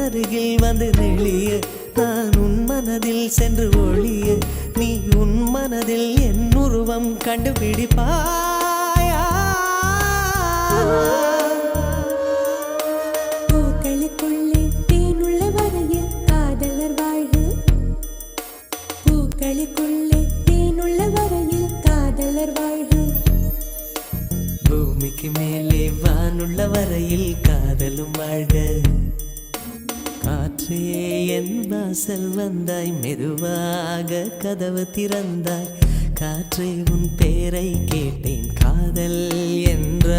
அருகில் வந்து நெளிய நான் உன் மனதில் சென்று ஒளிய நீ உன் மனதில் என் உருவம் கண்டுபிடிப்பாயா பூக்களுக்குள்ளே தேனுள்ள வரையில் காதலர் வாழ்வு பூக்களுக்குள்ளே தேனுள்ள வரையில் காதலர் வாழ்வு பூமிக்கு மேலே வானுள்ள வரையில் காதலும் வாழ்க காற்றே என் வாசல் வந்தாய் மெதுவாக கதவு திறந்தாய் காற்றே உன் பேரை கேட்டேன் காதல் என்ற